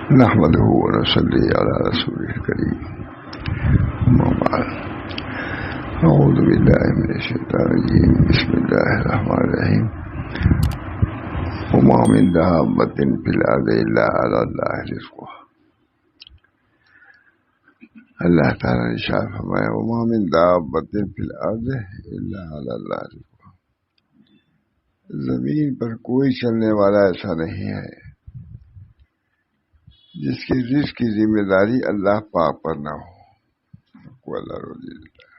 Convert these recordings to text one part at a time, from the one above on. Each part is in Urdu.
نحمده ونصلي على رسوله الكريم أما بعد أعوذ بالله من الشيطان الرجيم بسم الله الرحمن الرحيم وما من دابة في الأرض إلا على الله رزقها. اللہ تعالیٰ نے ارشاد فرمایا وما من دابة في الأرض إلا على الله رزقها. زمین پر کوئی چلنے والا ایسا نہیں ہے جس کی رزق کی ذمہ داری اللہ پاک پر نہ ہو. کو اللہ روزی دیتا ہے.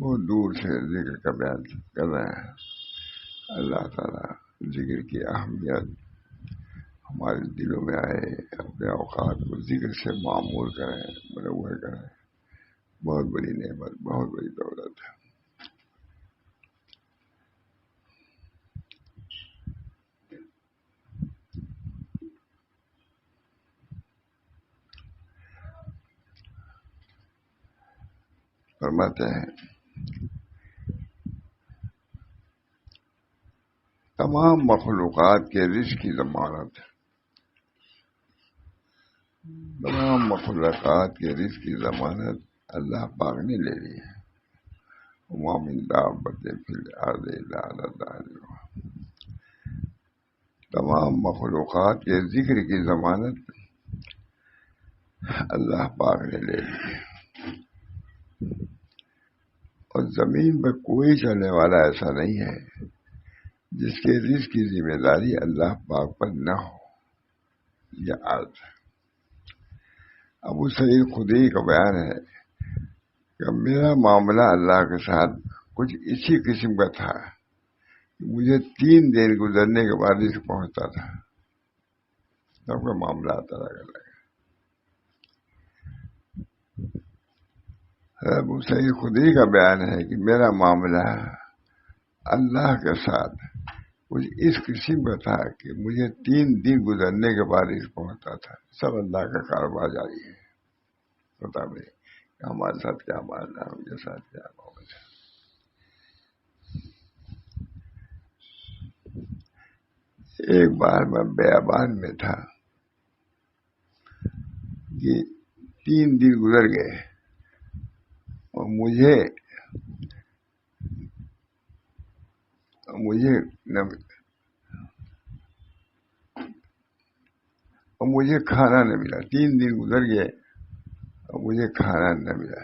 بہت دور سے ذکر کا بیان کر رہے ہیں. اللہ تعالیٰ ذکر کی اہمیت ہمارے دلوں میں آئے، اپنے اوقات کو ذکر سے معمور کریں، منور کریں. بہت بڑی نعمت، بہت بڑی دولت ہے. فرماتے ہیں تمام مخلوقات کے رزق کی ضمانت، تمام مخلوقات کے رزق کی ضمانت اللہ پاک نے لے لی ہے. وما من دابۃ فی الارض الا علی اللہ رزقها. تمام مخلوقات کے ذکر کی ضمانت اللہ پاک نے لے لی ہے. اور زمین پر کوئی چلنے والا ایسا نہیں ہے جس کے رزق کی ذمہ داری اللہ پاک پر نہ ہو. یہ عرض ابو سعید خدری کا بیان ہے کہ میرا معاملہ اللہ کے ساتھ کچھ اسی قسم کا تھا کہ مجھے 3 دن گزرنے کے بعد رزق پہنچتا تھا. سب کا معاملہ آتا لگا. ابو سعید خدری کا بیان ہے کہ میرا معاملہ اللہ کے ساتھ کچھ اس قسم کا تھا کہ مجھے 3 دن گزرنے کے بعد رزق پہنچتا تھا. سب اللہ کا کاروبار جاری ہے. پتا نہیں کہ ہمارے ساتھ کیا معاملہ ہے، ان کے ساتھ کیا معاملہ ہے. ایک بار میں بیابان میں تھا کہ 3 دن گزر گئے اور مجھے کھانا نہ ملا. 3 دن گزر گئے اور مجھے کھانا نہ ملا.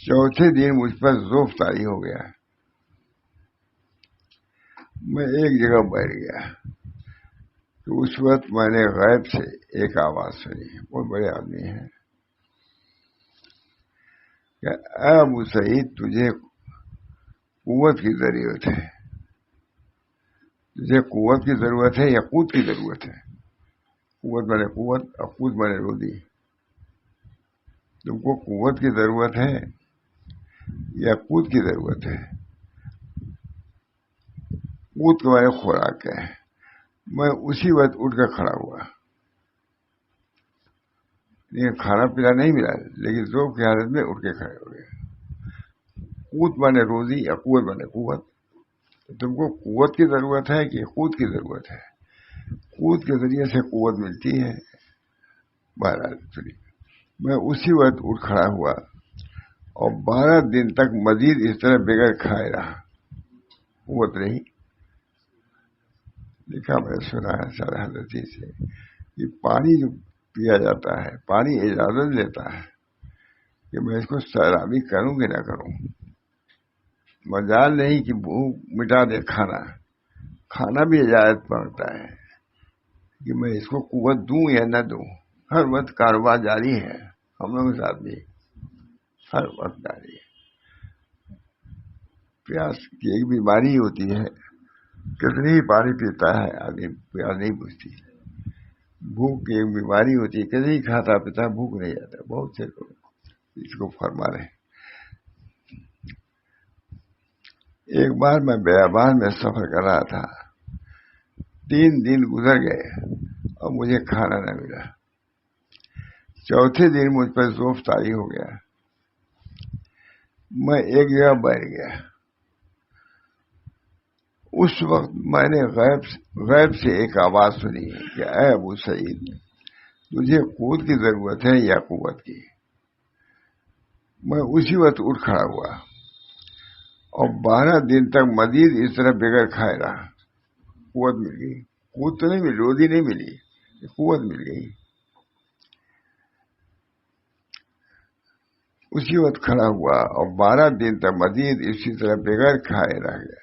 چوتھے دن مجھ پر ذوف طاری ہو گیا. میں ایک جگہ بیٹھ گیا تو اس وقت میں نے غیب سے ایک آواز سنی. بہت بڑے آدمی ہیں کہ اے ابو سعید تجھے قوت کی ضرورت ہے. تجھے قوت کی ضرورت ہے یا قوت کی ضرورت ہے؟ قوت بنے قوت اور قوت بنے روزی. تم کو قوت کی ضرورت ہے یا قوت کی ضرورت ہے؟ قوت کے بارے خوراک ہے. میں اسی وقت اٹھ کر کھڑا ہوا. کھانا پینا نہیں ملا لیکن ذوق کی حالت میں اٹھ کے کھڑے ہو گئے. قوت بنے روزی یا قوت بنے قوت. تم کو قوت کی ضرورت ہے کہ قوت کی ضرورت ہے؟ قوت کے ذریعے سے قوت ملتی ہے. بہرحال میں اسی وقت اٹھ کھڑا ہوا اور 12 دن تک مزید اس طرح بغیر کھائے رہا. قوت نہیں. لکھا میں سنا ہے سارا حضرت سے کہ پانی جو پیا جاتا ہے، پانی اجازت دیتا ہے کہ میں اس کو سیرابی کروں کہ نہ کروں. مجال نہیں کہ بھوک مٹا دے کھانا. کھانا بھی اجازت مانگتا ہے کہ میں اس کو قوت دوں یا نہ دوں. ہر وقت کاروبار جاری ہے. ہم لوگوں کے ساتھ بھی ہر وقت جاری ہے. پیاس کی ایک بیماری ہوتی ہے، کتنی ہی پانی پیتا ہے آدمی پیاس نہیں بجھتی. بھوک کی ایک بیماری ہوتی ہے، کتنی کھاتا پیتا بھوک نہیں جاتا. بہت سے لوگ اس کو فرما رہے ہیں. ایک بار میں بیابان میں سفر کر رہا تھا. 3 دن گزر گئے اور مجھے کھانا نہ ملا. چوتھے دن مجھ پر ذوف طاری ہو گیا. میں ایک جگہ بیٹھ گیا. اس وقت میں نے غیب سے ایک آواز سنی کہ اے ابو سعید، تجھے قوت کی ضرورت ہے یا قوت کی؟ میں اسی وقت اٹھ کھڑا ہوا اور 12 دن تک مزید اس طرح بغیر کھائے رہا. قوت مل گئی. قوت تو نہیں ملی، روزی نہیں ملی، قوت مل گئی. اسی وقت کھڑا ہوا اور 12 دن تک مزید اسی طرح بغیر کھائے رہ گیا،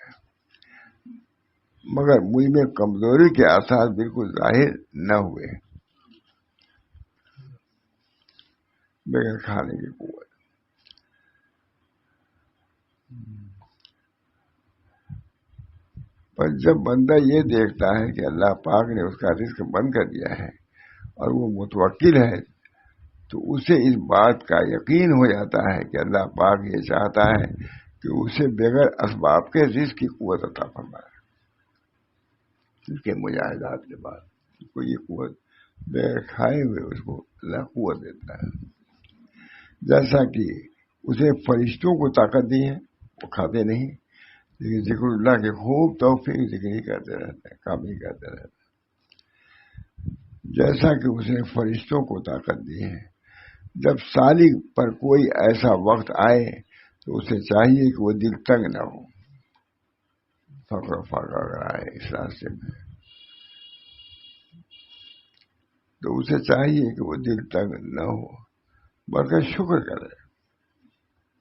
مگر مجھ میں کمزوری کے آثار بالکل ظاہر نہ ہوئے. بغیر کھانے کی قوت. پر جب بندہ یہ دیکھتا ہے کہ اللہ پاک نے اس کا رزق بند کر دیا ہے اور وہ متوکل ہے، تو اسے اس بات کا یقین ہو جاتا ہے کہ اللہ پاک یہ چاہتا ہے کہ اسے بغیر اسباب کے رزق کی قوت عطا فرمائے. اس کے مجاہدات کے بعد کو یہ قوت بغیر کھائے ہوئے اس کو اللہ قوت دیتا ہے. جیسا کہ اسے فرشتوں کو طاقت دی ہے، وہ کھاتے نہیں لیکن ذکر اللہ کے خوب توفیق ذکر ہی کرتے رہتے ہیں، کام ہی کرتے رہتے ہیں. جیسا کہ اسے فرشتوں کو طاقت دی ہے، جب سالک پر کوئی ایسا وقت آئے تو اسے چاہیے کہ وہ دل تنگ نہ ہو. فقر فاقہ اگر آئے اس راستے میں تو اسے چاہیے کہ وہ دل تنگ نہ ہو بلکہ شکر کرے.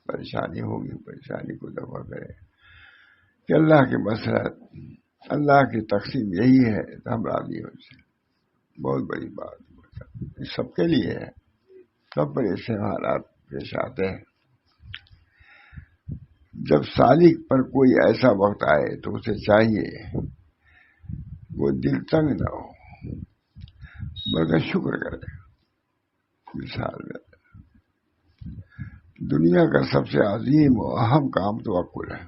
پریشانی ہوگی، پریشانی کو دفع کرے کہ اللہ کی مسرت، اللہ کی تقسیم یہی ہے تو ہم راضی ہو سے. بہت بڑی بات یہ سب کے لیے ہے، سب پر ایسے حالات پیش آتے ہیں. جب سالک پر کوئی ایسا وقت آئے تو اسے چاہیے وہ دل تنگ نہ ہو بلکہ شکر کرے. مثال میں دنیا کا سب سے عظیم و اہم کام توکل ہے.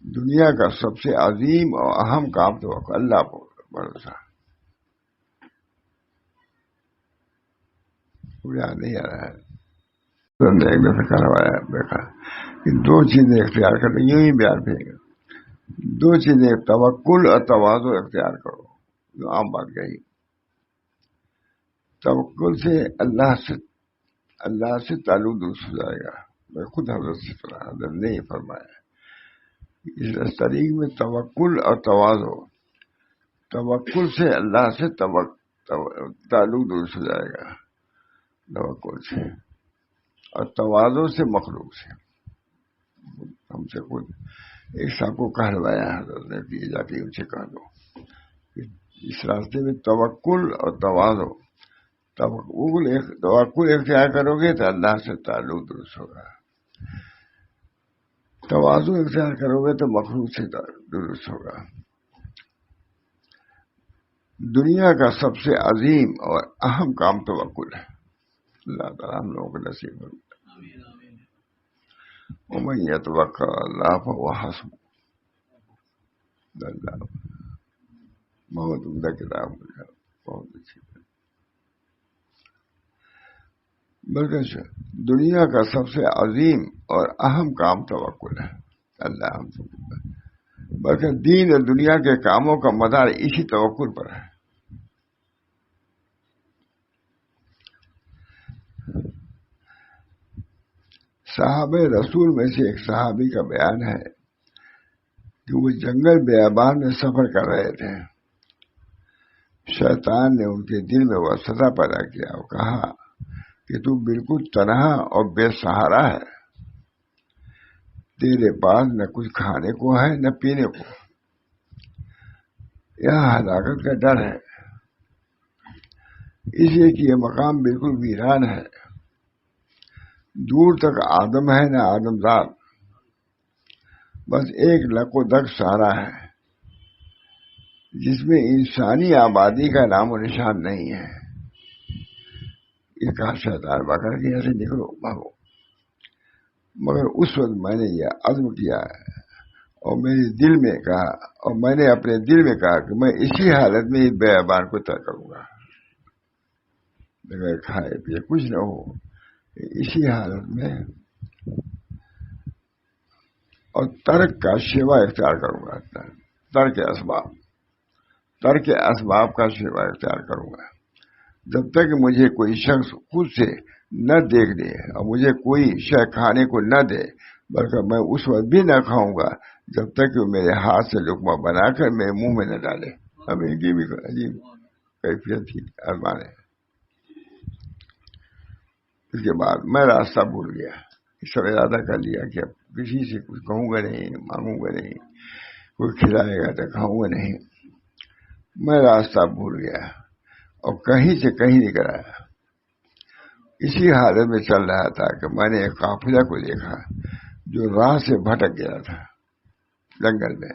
دنیا کا سب سے عظیم اور اہم کام توکل، اللہ پر بھروسہ. یاد نہیں آ رہا ہے، ایک دفعہ کروایا دیکھا کہ 2 چیزیں اختیار کرتے، یوں ہی بیان پھینکے 2 چیزیں توکل اور تواضع اختیار کرو. جو عام بات کہی. توکل سے اللہ سے تعلق درست ہو جائے گا. میں خود حضرت نے یہ فرمایا اس طریق میں توکل اور تواضع. توکل سے اللہ سے تعلق درست ہو جائے گا، توکل سے، اور تواضع سے مخلوق سے. ہم سے خود ایک صاحب کو کہلوایا حضرت نے کہ جا کے ان سے کہہ دو اس راستے میں توکل اور تواضع. توکل اختیار کرو گے تو اللہ سے تعلق درست ہوگا، تواضع اختیار کرو گے تو مخلوق سے درست ہوگا. دنیا کا سب سے عظیم اور اہم کام توکل ہے. اللہ تعالیٰ ہم لوگوں کو نصیب ہو. ومن یتوکل علی اللہ فہو حسبہ. اللہ بہت عمدہ کتاب ہے، بہت اچھی. بلکہ دنیا کا سب سے عظیم اور اہم کام توکل ہے. اللہ ہم سب، بلکہ دین اور دنیا کے کاموں کا مدار اسی توکل پر ہے. صحابہ رسول میں سے ایک صحابی کا بیان ہے کہ وہ جنگل بیابان میں سفر کر رہے تھے. شیطان نے ان کے دل میں وسوسہ پیدا کیا اور کہا کہ تو بالکل تنہا اور بے سہارا ہے، تیرے پاس نہ کچھ کھانے کو ہے نہ پینے کو، یہاں ہلاکت کا ڈر ہے، اس لیے کہ یہ مقام بالکل ویران ہے، دور تک آدم ہے نہ آدمزاد، بس ایک لک و دک سہارا ہے جس میں انسانی آبادی کا نام و نشان نہیں ہے. یہ کہا شیطان بکر کے ایسے نکلو بھاگو. مگر اس وقت میں نے یہ عزم کیا اور میرے دل میں کہا، اور میں نے اپنے دل میں کہا کہ میں اسی حالت میں اس بیابان کو طے کروں گا، بغیر کھائے پیے کچھ نہ ہو، اسی حالت میں اور ترک کا شیوا اختیار کروں گا. ترک اسباب کا شیوا اختیار کروں گا. جب تک مجھے کوئی شخص خود سے نہ دیکھ دے اور مجھے کوئی شے کھانے کو نہ دے، بلکہ میں اس وقت بھی نہ کھاؤں گا جب تک کہ وہ میرے ہاتھ سے لقمہ بنا کر میرے منہ میں نہ ڈالے. اب ان کی بھی عجیب کیفیت تھی، ارمان ہے. اس کے بعد میں راستہ بھول گیا. سب ارادہ کر لیا کہ اب کسی سے کچھ کہوں گا نہیں، مانگوں گا نہیں، کوئی کھلائے گا تو کھاؤں گا نہیں. میں راستہ بھول گیا اور کہیں سے کہیں نکل آیا. اسی حالت میں چل رہا تھا کہ میں نے ایک قافلہ کو دیکھا جو راہ سے بھٹک گیا تھا جنگل میں.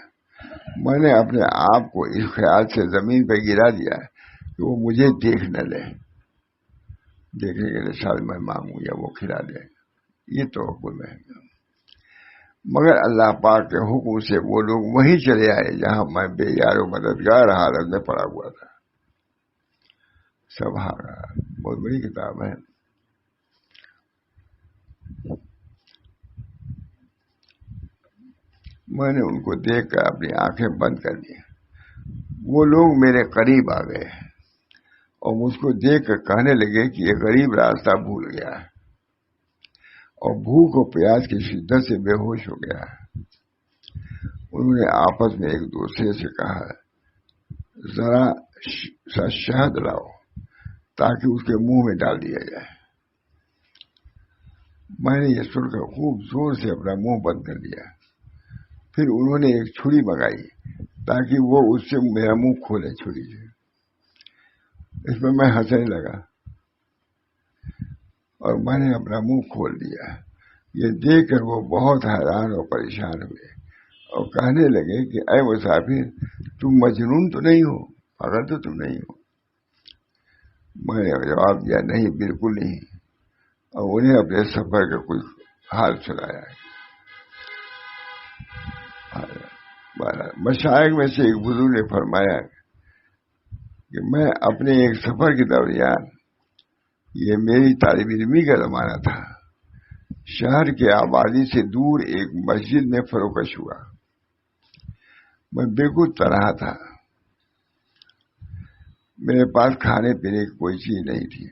میں نے اپنے آپ کو اس خیال سے زمین پہ گرا دیا کہ وہ مجھے دیکھ نہ لے. دیکھنے کے لیے شاید میں مانگوں یا وہ کھلا دے، یہ توقع میں. مگر اللہ پاک کے حکم سے وہ لوگ وہیں چلے آئے جہاں میں بے یار و مددگار حالت میں پڑا ہوا تھا. سبحان اللہ، بہت بڑی کتاب ہے. میں نے ان کو دیکھ کر اپنی آنکھیں بند کر دی. وہ لوگ میرے قریب آ گئے اور مجھ کو دیکھ کر کہنے لگے کہ یہ غریب راستہ بھول گیا اور بھوک اور پیاس کی شدت سے بے ہوش ہو گیا. انہوں نے آپس میں ایک دوسرے سے کہا، ذرا سا شہد لاؤ تاکہ اس کے منہ میں ڈال دیا جائے. میں نے یہ سن کر خوب زور سے اپنا منہ بند کر دیا. پھر انہوں نے ایک چھری منگائی تاکہ وہ اس سے میرا منہ کھولے چھری سے. اس میں ہنسنے لگا اور میں نے اپنا منہ کھول دیا. یہ دیکھ کر وہ بہت حیران اور پریشان ہوئے اور کہنے لگے کہ اے مسافر، تم مجنون تو نہیں ہو، پاگل تو تم نہیں ہو. میں نے جواب دیا، نہیں، بالکل نہیں، اور انہیں اپنے سفر کا کوئی حال سنایا. مشائخ میں سے ایک بزرگ نے فرمایا کہ میں اپنے ایک سفر کے دوران، یہ میری طالب علمی کا زمانہ تھا، شہر کے آبادی سے دور ایک مسجد میں فروکش ہوا. میں بالکل تنہا تھا. میرے پاس کھانے پینے کی کوئی چیز نہیں تھی.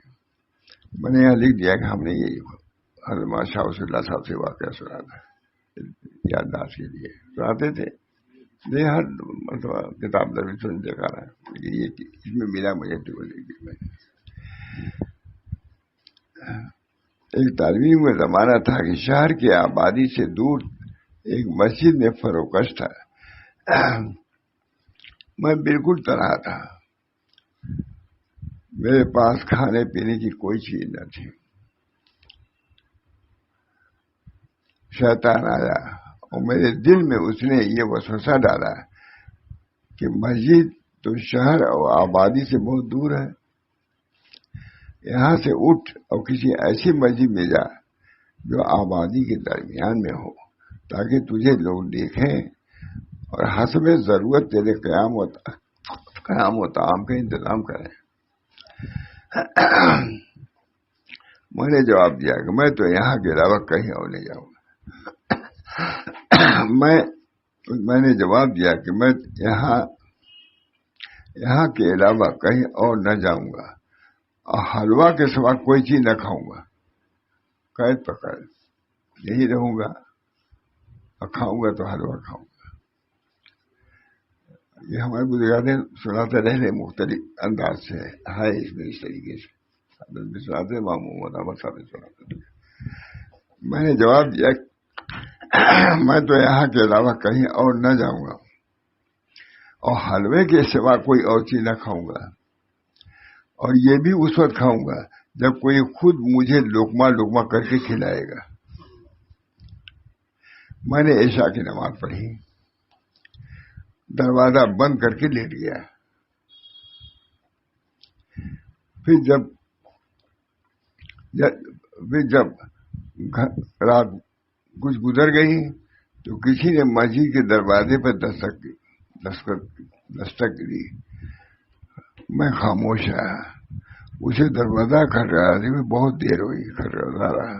میں نے یہاں لکھ دیا کہ ہم نے یہ حضرت شاہ ولی اللہ صاحب سے واقعہ سنا تھا، یادداشت کے لیے سناتے تھے. نہیں، ہر مرتبہ کتاب در سن دیکھا رہا ہے، لیکن یہ اس میں ملا مجھے تو میں ایک طالب علم کا زمانہ تھا کہ شہر کی آبادی سے دور ایک مسجد میں فروکش تھا. میں بالکل تنہا تھا. میرے پاس کھانے پینے کی کوئی چیز نہ تھی. شیطان آیا اور میرے دل میں اس نے یہ وسوسہ ڈالا کہ مسجد تو شہر اور آبادی سے بہت دور ہے، یہاں سے اٹھ اور کسی ایسی مسجد میں جا جو آبادی کے درمیان میں ہو تاکہ تجھے لوگ دیکھیں اور حسب ضرورت تیرے قیام و طعام کا انتظام کریں. میں نے جواب دیا کہ میں تو یہاں کے علاوہ کہیں اور نہیں جاؤں گا. میں نے جواب دیا کہ میں یہاں کے علاوہ کہیں اور نہ جاؤں گا اور حلوہ کے سوا کوئی چیز نہ کھاؤں گا. قید پکڑ یہی رہوں گا اور کھاؤں گا تو حلوہ کھاؤں گا. یہ ہمارے بزرگان سناتے رہے، مختلف انداز سے ہے اس میں اس طریقے سے بھی سناتے، محمد صاحب سناتے. میں نے جواب دیا میں تو یہاں کے علاوہ کہیں اور نہ جاؤں گا اور حلوے کے سوا کوئی اور چیز نہ کھاؤں گا، اور یہ بھی اس وقت کھاؤں گا جب کوئی خود مجھے لقمہ کر کے کھلائے گا. میں نے عشاء کی نماز پڑھی، دروازہ بند کر کے لیٹ گیا. پھر جب رات کچھ گزر گئی تو کسی نے مسجد کے دروازے پر دستک دی. میں خاموش آیا. اسے دروازہ کھٹکھٹاتے ہوئے بہت دیر ہوئی، کھٹکھٹاتا رہا.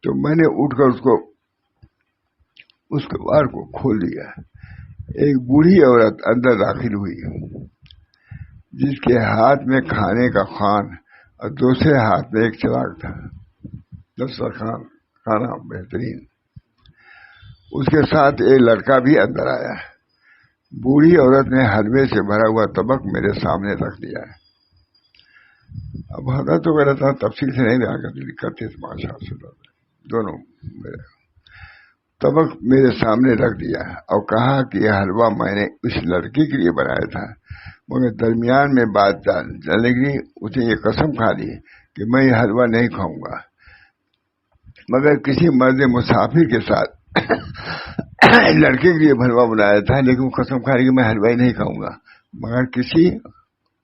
تو میں نے اٹھ کر اس کو اس کباڑ کو کھول دیا. ایک بوڑھی عورت اندر داخل ہوئی جس کے ہاتھ میں کھانے کا خوان اور دوسرے ہاتھ میں ایک چراغ تھا. دسترخوان، کھانا بہترین. اس کے ساتھ ایک لڑکا بھی اندر آیا. بوڑھی عورت نے حلوے سے بھرا ہوا طبق میرے سامنے رکھ دیا. اب حضرت وغیرہ تھا، تفصیل سے نہیں رہا کرتے تھے ماشاء اللہ. دونوں طبق میرے سامنے رکھ دیا اور کہا کہ یہ حلوہ میں نے اس لڑکی کے لیے بنایا تھا، مگر درمیان میں بات چلنے کے لیے اسے یہ قسم کھا لی کہ میں یہ حلوہ نہیں کھاؤں گا مگر کسی مرد مسافر کے ساتھ. لڑکے کے لیے حلوہ بنایا تھا لیکن وہ قسم کھا لی کہ میں حلوہ ہی نہیں کھاؤں گا مگر کسی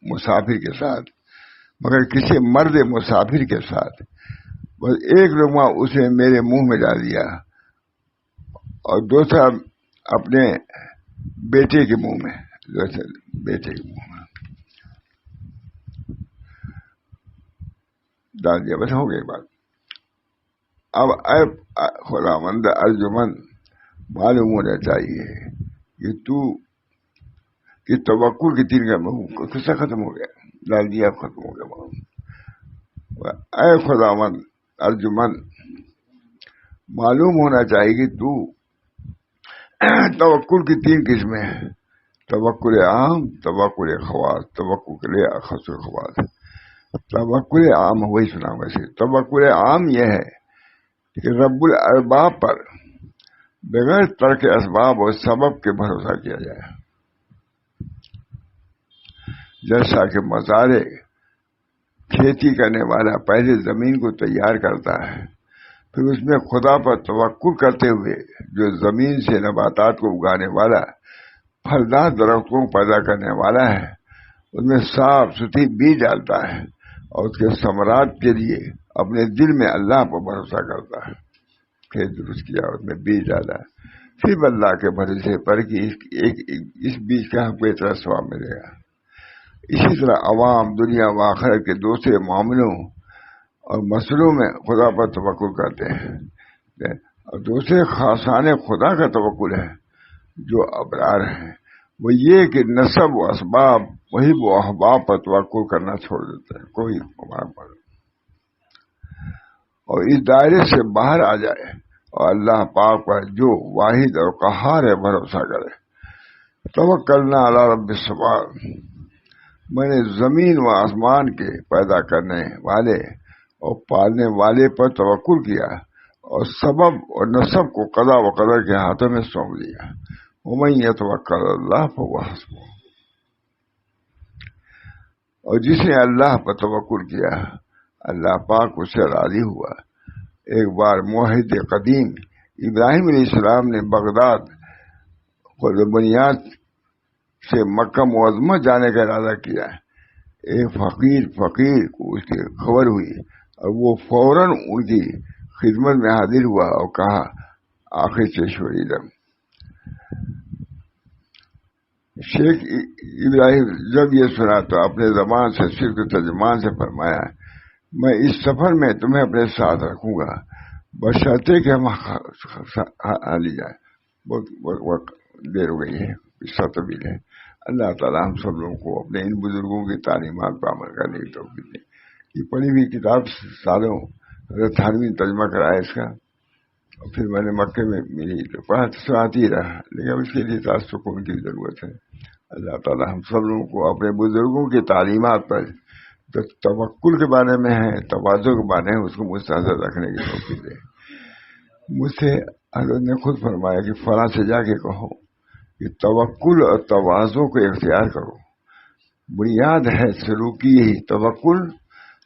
مسافر کے ساتھ، مگر کسی مرد مسافر کے ساتھ. بس ایک لقمہ اسے میرے منہ میں ڈال دیا اور دوسرا اپنے بیٹے کے منہ میں ڈال دیا. بس ہو گئی بات. اب اے خداوند ارجمند، معلوم ہونا چاہیے کہ تو کہ توکل کی تین کا قصہ ختم ہو گیا. ڈال دیا، ختم ہو گیا. اے خداوند ارجمند، معلوم ہونا چاہیے کہ تو توکل کی تین قسمیں ہیں: توکل عام، توکل خواص، توکل اخص خواص. توکل عام وہی سنا ویسے. توکل عام یہ ہے کہ رب الارباب پر بغیر ترک اسباب اور سبب کے بھروسہ کیا جائے. جیسا کہ مزارع کھیتی کرنے والا پہلے زمین کو تیار کرتا ہے، پھر اس میں خدا پر توکل کرتے ہوئے جو زمین سے نباتات کو اگانے والا، پھلدار درختوں کو پیدا کرنے والا ہے، اس میں صاف ستھری بیج ڈالتا ہے اور اس کے ثمرات کے لیے اپنے دل میں اللہ پر بھروسہ کرتا ہے. کھیت درست کیا، اس میں بیج ڈالا، پھر اللہ کے بھروسے پر کہ اس بیج کا ہم کو اتنا ثواب ملے گا. اسی طرح عوام دنیا و آخرت کے دوسرے معاملوں اور مسئلوں میں خدا پر توکل کرتے ہیں، اور دوسرے خاصان خدا کا توکل ہے جو ابرار ہیں. وہ یہ کہ نسب و اسباب وہی وہ احباب پر توکل کرنا چھوڑ دیتے ہیں. کوئی پر اور اس دائرے سے باہر آ جائے اور اللہ پاک پر جو واحد اور قہار ہے بھروسہ کرے. توکلنا علی رب السماوات، میں نے زمین و آسمان کے پیدا کرنے والے اور پالنے والے پر توکل کیا اور سبب اور نسب کو قضا و قدر کے ہاتھوں میں سونپ دیا. ومن یتوکل اللہ فہو حسبہ، اور جس نے اللہ پر توکل کیا اللہ پاک اس سے راضی ہوا. ایک بار موحد قدیم ابراہیم علیہ السلام نے بغداد خود بنیاد سے مکہ معظمہ جانے کا ارادہ کیا. ایک فقیر کو اس کی خبر ہوئی اور وہ فوراً ان کی خدمت میں حاضر ہوا اور کہا آخر چشوری دم. شیخ ابراہیم جب یہ سنا تو اپنے زبان سے صرف ترجمان سے فرمایا میں اس سفر میں تمہیں اپنے ساتھ رکھوں گا بشرطے کہ ہم لی جائے. بہت دیر ہو گئی ہے، قصہ طویل ہے. اللہ تعالیٰ ہم سب لوگوں کو اپنے ان بزرگوں کی تعلیمات پر عمل کرنے کی توفیق دے. یہ پڑھی ہوئی کتاب سالوں حضرت تھانوی نے ترجمہ کرایا اس کا، اور پھر میں نے مکے میں ملی تو پڑھا تو سناتی رہا، لیکن اب اس کے لیے سکون کی ضرورت ہے. اللہ تعالیٰ ہم سب لوگوں کو اپنے بزرگوں کی تعلیمات پر جو توکل کے بارے میں ہے، تواضع کے بارے میں، اس کو مستحضر رکھنے کی توفیق دے. مجھ سے حضرت نے خود فرمایا کہ فلاں سے جا کے کہو کہ توکل اور تواضع کو اختیار کرو. بنیاد ہے سلوکی یہی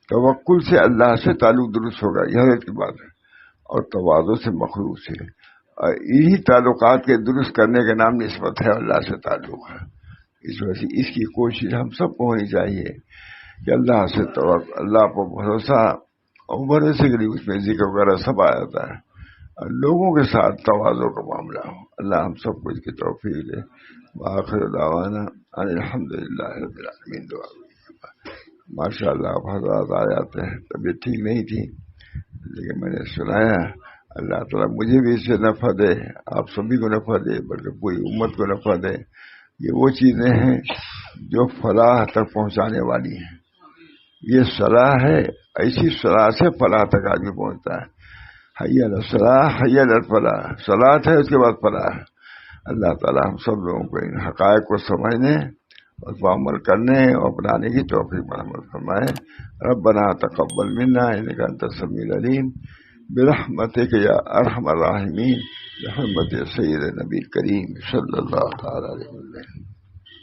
توکل سے اللہ سے تعلق درست ہوگا، یہ حضرت کی بات ہے، اور تواضع سے مخلوق سے. اور یہی تعلقات کے درست کرنے کا نام نسبت ہے، اللہ سے تعلق ہے. اس وجہ سے اس کی کوشش ہم سب کو ہونی چاہیے کہ اللہ سے اللہ پر بھروسہ، اور بھروسے کے لیے اس میں ذکر وغیرہ سب آ جاتا ہے، اور لوگوں کے ساتھ تواضع کا معاملہ ہو. اللہ ہم سب کو اس کی توفیق دے. وآخر دعوانا ان الحمدللہ رب العالمین. دعا ماشاء اللہ حضرات آ جاتے ہیں. طبیعت ٹھیک نہیں تھی لیکن میں نے سنایا اللہ تعالیٰ مجھے بھی اس سے نفع دے، آپ سبھی کو نفع دے، بلکہ پوری امت کو نفع دے۔ یہ وہ چیزیں ہیں جو فلاح تک پہنچانے والی ہیں۔ یہ صلاح ہے، ایسی صلاح سے فلاح تک آدمی پہنچتا ہے۔ حی علی الصلاح حی علی الفلاح، صلاح ہے اس کے بعد فلاح۔ اللہ تعالیٰ ہم سب لوگوں کو ان حقائق کو سمجھنے اور اس پر عمل کرنے اور اپنانے کی توفیق عمل فرمائے۔ ربنا تقبل منا انک انت السمیع العلیم برحمتک یا ارحم الراحمین، برحمت سید نبی کریم صلی اللہ تعالی علیہ وسلم۔